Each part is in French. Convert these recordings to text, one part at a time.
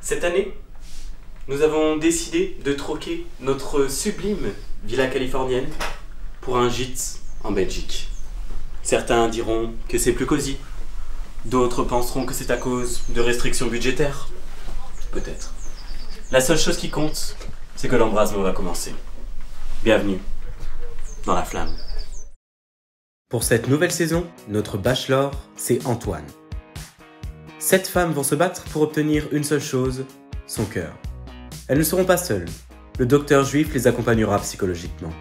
Cette année, nous avons décidé de troquer notre sublime villa californienne pour un gîte en Belgique. Certains diront que c'est plus cosy, d'autres penseront que c'est à cause de restrictions budgétaires. Peut-être. La seule chose qui compte, c'est que l'embrasement va commencer. Bienvenue dans la flamme. Pour cette nouvelle saison, notre bachelor, c'est Antoine. 7 femmes vont se battre pour obtenir une seule chose, son cœur. Elles ne seront pas seules. Le docteur juif les accompagnera psychologiquement.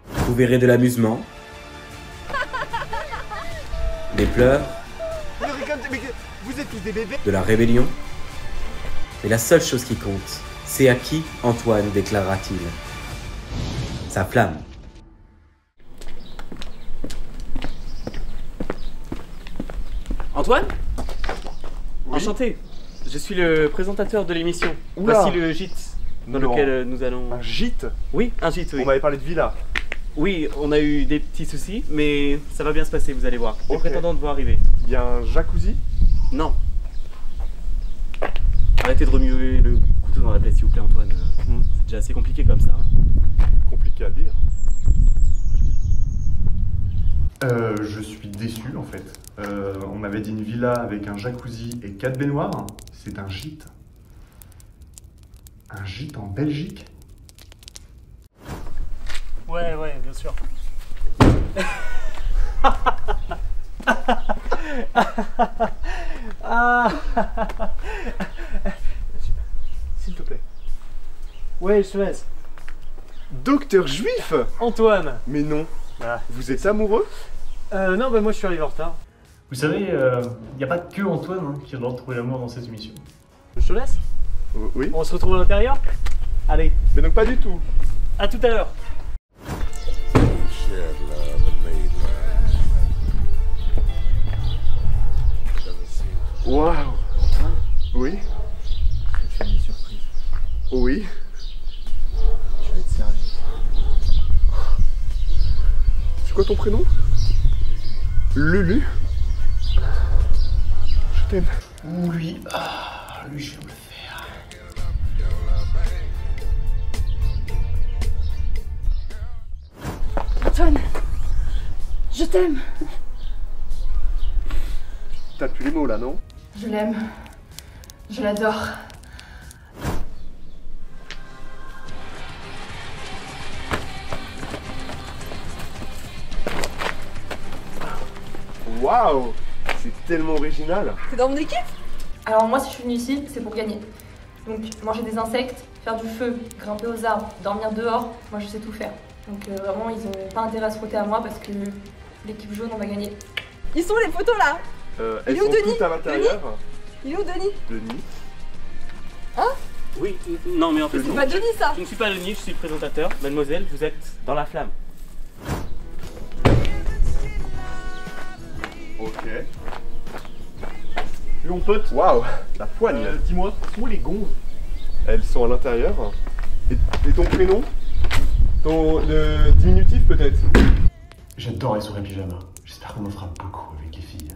Vous verrez de l'amusement, des pleurs, vous êtes tous des bébés. de la rébellion. Mais la seule chose qui compte, c'est à qui Antoine déclarera-t-il sa flamme. Antoine ? Oui. Enchanté. Je suis le présentateur de l'émission. Oula. Voici le gîte dans Non. lequel nous allons... Un gîte. Oui, un gîte, oui. On m'avait parlé de villa. Oui, on a eu des petits soucis, mais ça va bien se passer, vous allez voir. Les Ok. prétendantes vont arriver. Il y a un jacuzzi. Non. Arrêtez de remuer le couteau dans la plaie, s'il vous plaît, Antoine. C'est déjà assez compliqué comme ça. Compliqué à dire. Je suis déçu en fait. On m'avait dit une villa avec un jacuzzi et 4 baignoires. C'est un gîte. Un gîte en Belgique. Ouais, bien sûr. S'il te plaît. Ouais, je te laisse. Docteur juif. Antoine. Mais non. Ah. Vous êtes amoureux? Non, bah moi je suis arrivé en retard. Vous savez, il n'y a pas que Antoine qui a le droit de trouver l'amour dans cette émission. Je te laisse. Oui. On se retrouve à l'intérieur. Allez, Mais donc pas du tout. à tout à l'heure. Shared love and made love. Doesn't seem Waouh. Oui. Je fais une surprise. Oui. Je vais être sérieux. C'est quoi ton prénom? Lulu. Je t'aime. Lui, lui je vais me le faire. Antoine, je t'aime. T'as plus les mots là, non? Je l'aime. Je l'adore. Waouh. C'est tellement original. T'es dans mon équipe? Alors moi si je suis venue ici, c'est pour gagner. Donc manger des insectes, faire du feu, grimper aux arbres, dormir dehors, moi je sais tout faire. Donc vraiment ils ont pas intérêt à se frotter à moi parce que l'équipe jaune on va gagner. Ils sont où les photos là? Elles Il est où, sont Denis? toutes à l'intérieur. Il est où Denis? Denis. Oui, non, mais en fait, C'est pas Denis ça? je ne suis pas Denis, je suis le présentateur. Mademoiselle, vous êtes dans la flamme. Ok. Et mon pote, Waouh. La poigne. dis-moi, où les gonzes? Elles sont à l'intérieur. Et ton prénom? Le diminutif peut-être? J'adore les soirées pyjama. J'espère qu'on en fera beaucoup avec les filles.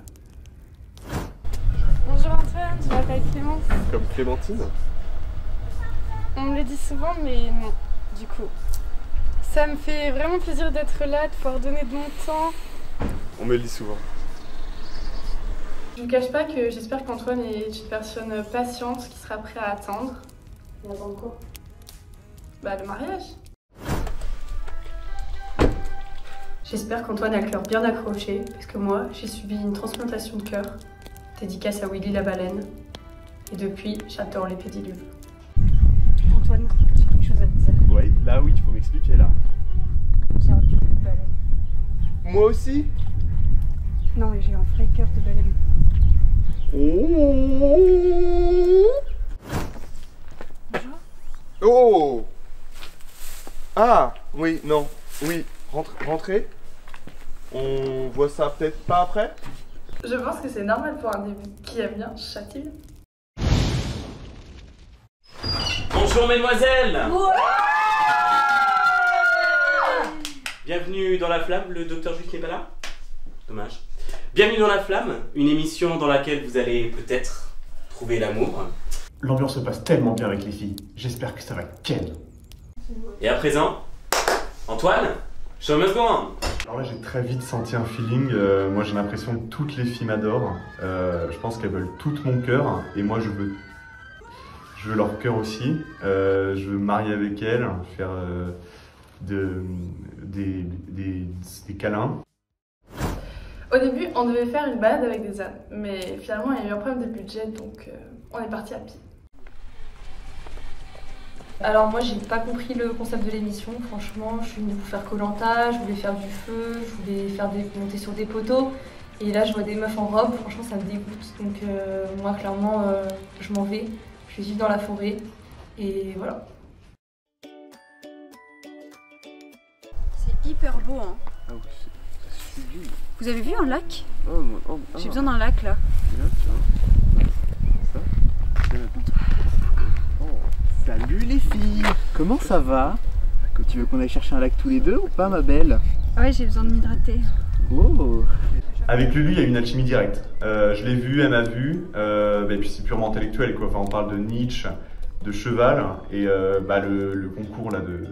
Bonjour Antoine, je m'appelle Clémence. Comme Clémentine? On me le dit souvent, mais non, du coup. Ça me fait vraiment plaisir d'être là, de pouvoir donner de mon temps. On me le dit souvent. Je vous cache pas que j'espère qu'Antoine est une personne patiente qui sera prêt à attendre. Il attend quoi? Bah, le mariage. J'espère qu'Antoine a le cœur bien accroché parce que moi j'ai subi une transplantation de cœur. Dédicace à Willy la baleine. Et depuis j'adore les pédiluves. Antoine, j'ai quelque chose à te dire. Ouais, là oui, il faut m'expliquer là. J'ai un cœur de baleine. Moi aussi? Non, mais j'ai un vrai cœur de baleine. Oh. Bonjour. Oh. Ah, oui, non, oui, rentrez. On voit ça peut-être pas après? Je pense que c'est normal pour un début. Qui aime bien châtie. Bonjour, mesdemoiselles. Bienvenue dans la flamme, le docteur juif n'est pas là? Dommage. Bienvenue dans la flamme, une émission dans laquelle vous allez peut-être trouver l'amour. L'ambiance se passe tellement bien avec les filles. J'espère que ça va ken. Et à présent, Antoine, show must go on. Alors là, j'ai très vite senti un feeling. Moi, j'ai l'impression que toutes les filles m'adorent. Je pense qu'elles veulent tout mon cœur. Et moi, je veux leur cœur aussi. Je veux me marier avec elles, faire des câlins. Au début, on devait faire une balade avec des ânes, mais finalement, il y a eu un problème de budget, donc on est parti à pied. Alors moi j'ai pas compris le concept de l'émission, franchement je suis venue pour faire Koh-Lanta, je voulais faire du feu, je voulais faire monter sur des poteaux et là je vois des meufs en robe, franchement ça me dégoûte donc moi clairement je m'en vais, je vais vivre dans la forêt et voilà. C'est hyper beau hein. Ah oui, c'est sublime. Vous avez vu un lac? Oh, J'ai besoin d'un lac là. Là, tiens. Ça. Salut les filles, comment ça va? Tu veux qu'on aille chercher un lac tous les deux ou pas ma belle? Ouais, j'ai besoin de m'hydrater. Oh. Avec Lulu, il y a une alchimie directe. Je l'ai vu, elle m'a vu, et puis c'est purement intellectuel, quoi. Enfin, on parle de Nietzsche, de cheval, et le concours là, de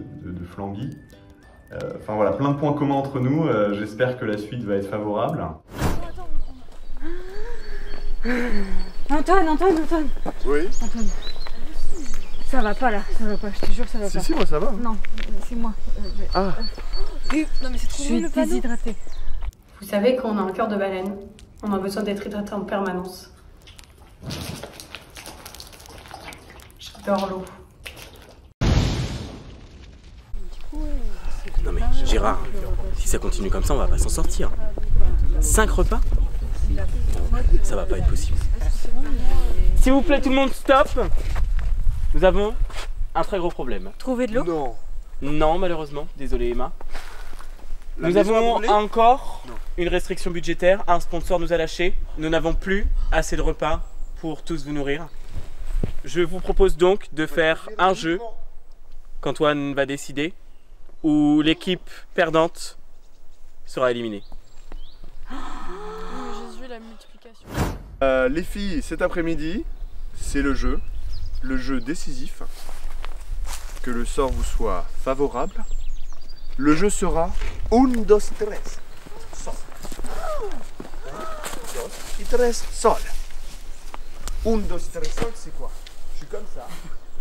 Flambie. Enfin voilà, plein de points communs entre nous, j'espère que la suite va être favorable. Antoine. Oui. Antoine. Ça va pas là, ça va pas, je te jure ça va pas. Si, moi ça va. Non, c'est moi. Ah. Non mais c'est trop Je suis déshydratée. Vous savez qu'on a un cœur de baleine, on a besoin d'être hydraté en permanence. J'adore l'eau. Non mais Gérard, si ça continue comme ça, on va pas s'en sortir. 5 repas? Ça va pas être possible. S'il vous plaît, tout le monde, stop! Nous avons un très gros problème. Trouver de l'eau? Non. Non, malheureusement, désolé Emma. La Nous maison a avons brûlé encore Non. une restriction budgétaire. Un sponsor nous a lâchés. Nous n'avons plus assez de repas pour tous vous nourrir. Je vous propose donc de faire un jeu qu'Antoine va décider, où l'équipe perdante sera éliminée. Jésus, la multiplication. Les filles, cet après-midi, c'est le jeu décisif. Que le sort vous soit favorable. Le jeu sera 1, 2, 3, sol. 1, 2, 3, sol. 1, 2, 3, sol, c'est quoi? Je suis comme ça.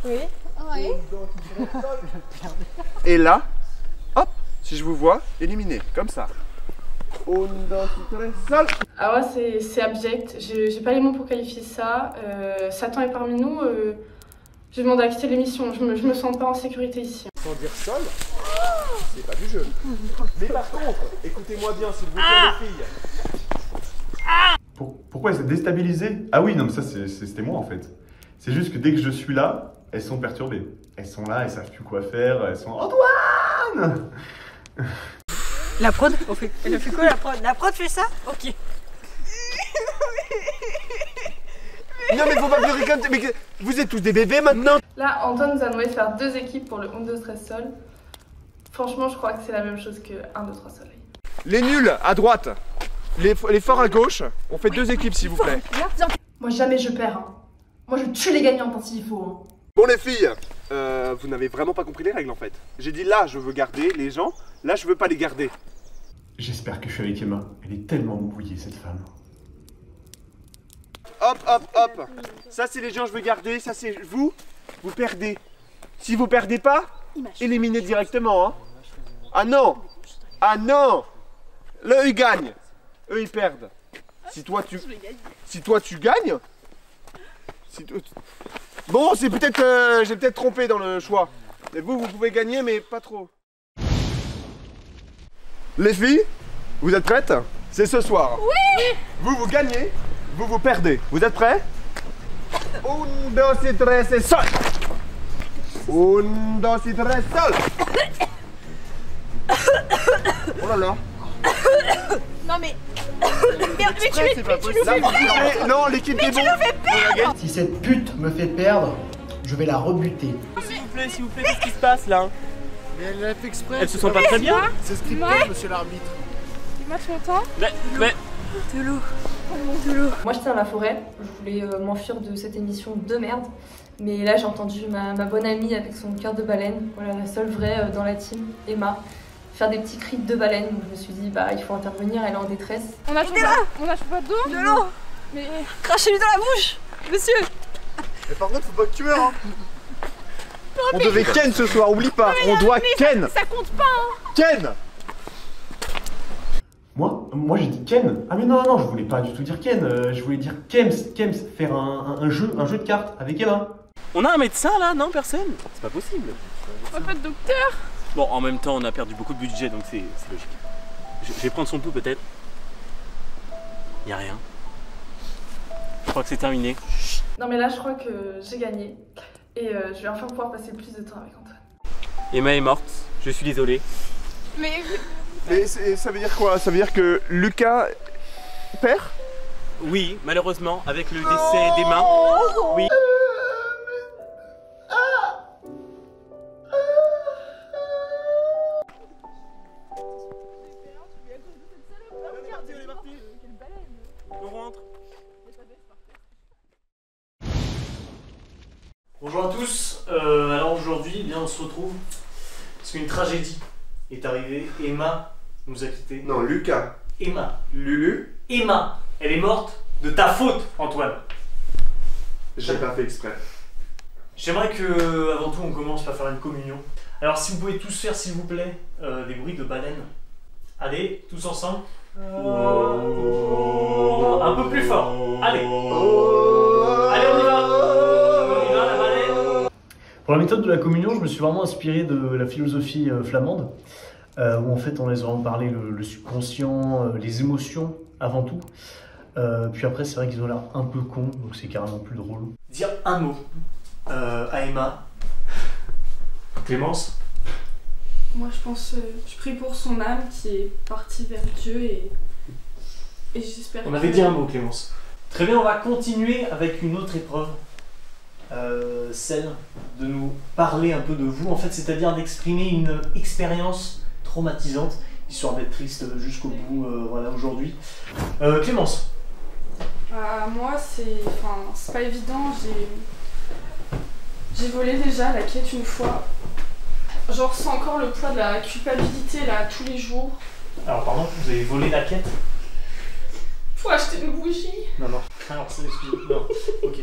Oui. 1, 2, 3, sol. Et là, hop, si je vous vois, éliminé, comme ça. 1, 2, 3, sol. Ah ouais, c'est abject, j'ai pas les mots pour qualifier ça. Satan est parmi nous, j'ai demandé à quitter l'émission, je me sens pas en sécurité ici. Sans dire sol, c'est pas du jeu. Mais par contre, écoutez-moi bien s'il vous plaît les filles. Pourquoi elles sont déstabilisées? Ah oui, non mais ça c'était moi en fait. C'est juste que dès que je suis là, elles sont perturbées. Elles sont là, elles savent plus quoi faire, elles sont Antoine. La prod? Elle a fait quoi la prod? La prod fait ça? Ok. Non mais faut pas pleurer comme mais vous êtes tous des bébés maintenant. Là, Antoine nous a demandé de faire 2 équipes pour le 1, 2, 13 sol. Franchement, je crois que c'est la même chose que 1, 2, 3 soleil. Les nuls à droite, les forts à gauche. On fait 2 équipes s'il vous plaît. Moi, jamais je perds. Hein. Moi, je tue les gagnants quand il faut. Hein. Bon les filles, vous n'avez vraiment pas compris les règles en fait. J'ai dit là je veux garder les gens, là je veux pas les garder. J'espère que je suis avec Emma. Elle est tellement mouillée cette femme. Hop hop hop. Ça c'est les gens que je veux garder, ça c'est vous perdez. Si vous perdez pas, éliminez directement. Hein. Ah non. Ah non. Là eux ils gagnent. Eux ils perdent. Si toi tu gagnes. Bon c'est peut-être j'ai peut-être trompé dans le choix. Mais vous pouvez gagner mais pas trop. Les filles, vous êtes prêtes? C'est ce soir. Oui. Vous gagnez, vous perdez. Vous êtes prêts? 1, 2, 3, c'est sol. 1, 2, 3, sol. Oh là là. Non mais... C'est pas possible. Non, l'équipe est bon. Si cette pute me fait perdre, je vais la rebuter. S'il vous plaît, qu'est-ce qui se passe là? Mais elle l'a fait exprès. Elles se sentent pas très bien? C'est scripté, monsieur l'arbitre. Tu matches mon temps? Mais... De l'eau. Moi j'étais dans la forêt, je voulais m'enfuir de cette émission de merde. Mais là j'ai entendu ma bonne amie avec son cœur de baleine, voilà la seule vraie dans la team, Emma, faire des petits cris de baleine. Donc je me suis dit bah il faut intervenir, elle est en détresse. On a pas d'eau. De l'eau. Mais crachez-lui dans la bouche, monsieur. Mais par contre faut pas que tu meurs hein. On devait Ken ce soir, oublie pas, on doit Ken. Ça compte pas hein. Ken. Moi j'ai dit Ken. Ah mais non, je voulais pas du tout dire Ken. Je voulais dire Kems, faire un jeu de cartes avec Emma. On a un médecin là, non personne? C'est pas possible. On a pas de docteur. Bon, en même temps, on a perdu beaucoup de budget, donc c'est logique. Je vais prendre son pouls peut-être. Y a rien. Je crois que c'est terminé. Non mais là je crois que j'ai gagné et je vais enfin pouvoir passer plus de temps avec Antoine. Emma est morte, je suis désolé. Mais ça veut dire quoi? Ça veut dire que Lucas perd? Oui, malheureusement, avec le décès d'Emma. Oui. On rentre. Bonjour à tous, alors aujourd'hui bien on se retrouve parce qu'une tragédie est arrivée. Emma nous a quittés. Non, Lucas. Emma. Lulu. Emma, elle est morte de ta faute, Antoine. J'ai pas fait exprès. J'aimerais que avant tout on commence par faire une communion. Alors si vous pouvez tous faire s'il vous plaît des bruits de baleine. Allez, tous ensemble. Un peu plus fort. Allez. Allez, on y va. Pour la méthode de la communion, je me suis vraiment inspiré de la philosophie flamande, où en fait on laisse vraiment parler le subconscient, les émotions avant tout. Puis après c'est vrai qu'ils ont l'air un peu cons, donc c'est carrément plus drôle. Dire un mot à Emma. Clémence. Moi je pense, je prie pour son âme qui est partie vers Dieu et j'espère. On avait dit un mot, Clémence. Très bien, on va continuer avec une autre épreuve. Celle de nous parler un peu de vous, en fait, c'est-à-dire d'exprimer une expérience traumatisante, histoire d'être triste jusqu'au bout, voilà, aujourd'hui. Clémence. Moi, c'est pas évident, j'ai volé déjà la quête une fois. Je ressens encore le poids de la culpabilité là tous les jours. Alors pardon, vous avez volé la quête? Faut acheter une bougie. Non. Alors c'est excusez-moi. Non. Ok.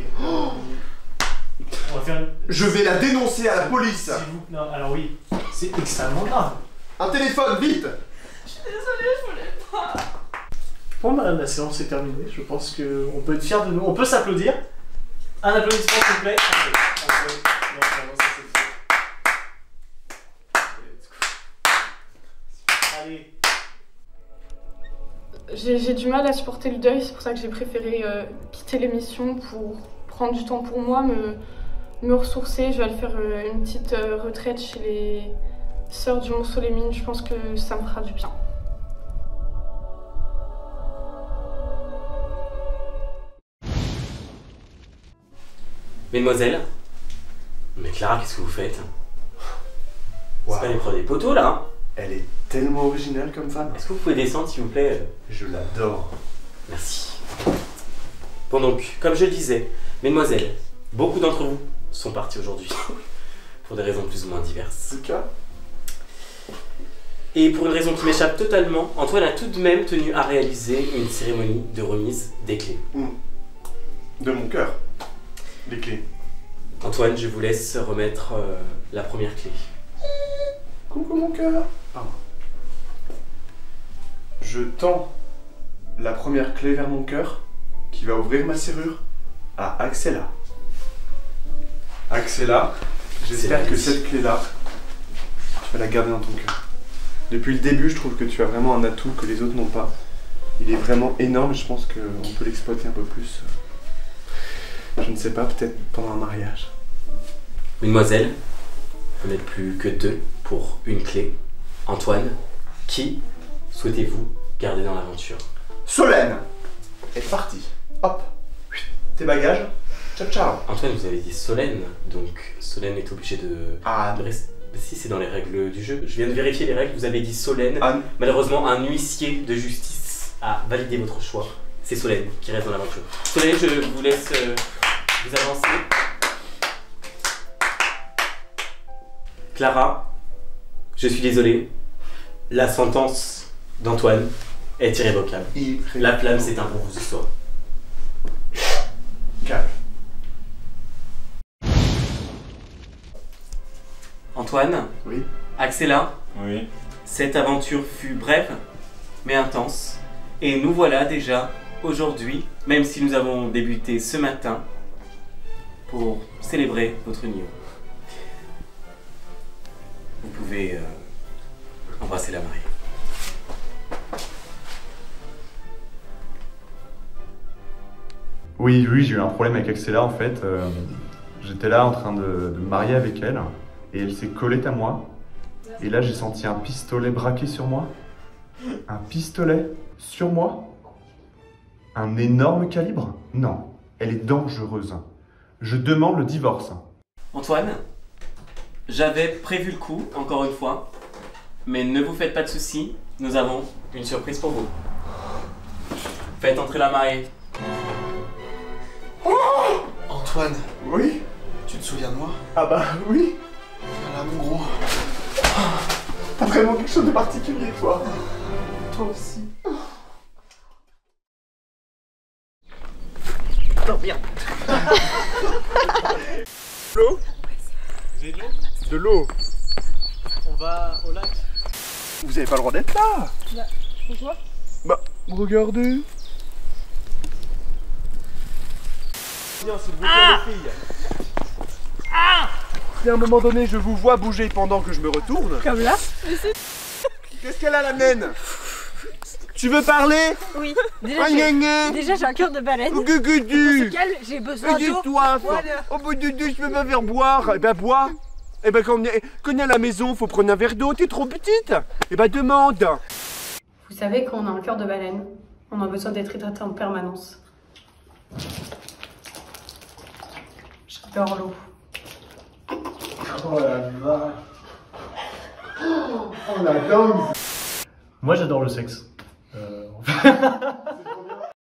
On va faire une... Je vais la dénoncer à la police. Non, alors oui, c'est extrêmement grave. Un téléphone, vite. Je suis désolée, je voulais pas. Bon madame, la séance est terminée. Je pense qu'on peut être fiers de nous. On peut s'applaudir. Un applaudissement s'il vous plaît. Allez. J'ai du mal à supporter le deuil, c'est pour ça que j'ai préféré quitter l'émission pour prendre du temps pour moi, me ressourcer. Je vais aller faire une petite retraite chez les sœurs du Mont-Solémine, je pense que ça me fera du bien. Mesdemoiselles, mais Clara, qu'est-ce que vous faites? C'est pas l'épreuve des poteaux là hein? Elle est tellement originale comme femme. Est-ce que vous pouvez descendre s'il vous plaît? Je l'adore. Merci. Bon donc, comme je le disais, mesdemoiselles, beaucoup d'entre vous sont partis aujourd'hui. Pour des raisons plus ou moins diverses. C'est le cas. Et pour une raison qui m'échappe totalement, Antoine a tout de même tenu à réaliser une cérémonie de remise des clés. De mon cœur. Les clés. Antoine, je vous laisse remettre la première clé. Coucou mon cœur. Pardon. Je tends la première clé vers mon cœur qui va ouvrir ma serrure à Axella. Axella, j'espère que cette clé-là, tu vas la garder dans ton cœur. Depuis le début, je trouve que tu as vraiment un atout que les autres n'ont pas. Il est vraiment énorme et je pense qu'on peut l'exploiter un peu plus. Je ne sais pas, peut-être pendant un mariage. Mesdemoiselles, vous n'êtes plus que deux pour une clé. Antoine, qui souhaitez-vous garder dans l'aventure? Solène est partie. Hop, tes bagages. Ciao ciao. Antoine, vous avez dit Solène, donc Solène est obligée de rester. Si, c'est dans les règles du jeu. Je viens de vérifier les règles, vous avez dit Solène. Malheureusement, un huissier de justice a validé votre choix c'est Solène qui reste dans l'aventure. Solène, je vous laisse vous avancer. Clara, je suis désolé, la sentence d'Antoine est irrévocable. La flamme s'éteint pour vous ce soir. Calme. Antoine, oui. Axella, oui. Cette aventure fut brève mais intense et nous voilà déjà aujourd'hui, même si nous avons débuté ce matin, pour célébrer votre union. Vous pouvez embrasser la mariée. Oui, j'ai eu un problème avec Axella en fait. J'étais là en train de me marier avec elle et elle s'est collée à moi. Et là j'ai senti un pistolet braqué sur moi. Un pistolet sur moi? Un énorme calibre? Non, elle est dangereuse. Je demande le divorce. Antoine, j'avais prévu le coup, encore une fois, mais ne vous faites pas de soucis, nous avons une surprise pour vous. Faites entrer la mariée. Antoine. Oui? Tu te souviens de moi? Ah bah oui. Voilà mon gros. T'as vraiment quelque chose de particulier, toi. Toi aussi. Non, bien. L'eau? Vous avez de l'eau? De l'eau. On va au lac. Vous avez pas le droit d'être là. Bah, pourquoi? Bah, regardez. Bien, s'il vous plaît, les filles. Si à un moment donné je vous vois bouger pendant que je me retourne. Comme là? Qu'est-ce qu'elle a la naine? Tu veux parler? Oui. Déjà j'ai un cœur de baleine. J'ai besoin J'ai d'eau. soif. Voilà. Au bout de deux, je peux pas faire boire. Eh ben bois. Eh ben quand on est à la maison, faut prendre un verre d'eau. T'es trop petite. Eh ben demande. Vous savez, quand on a un cœur de baleine, on a besoin d'être hydraté en permanence. J'adore l'eau. Oh la vache. Oh la dingue. Moi j'adore le sexe.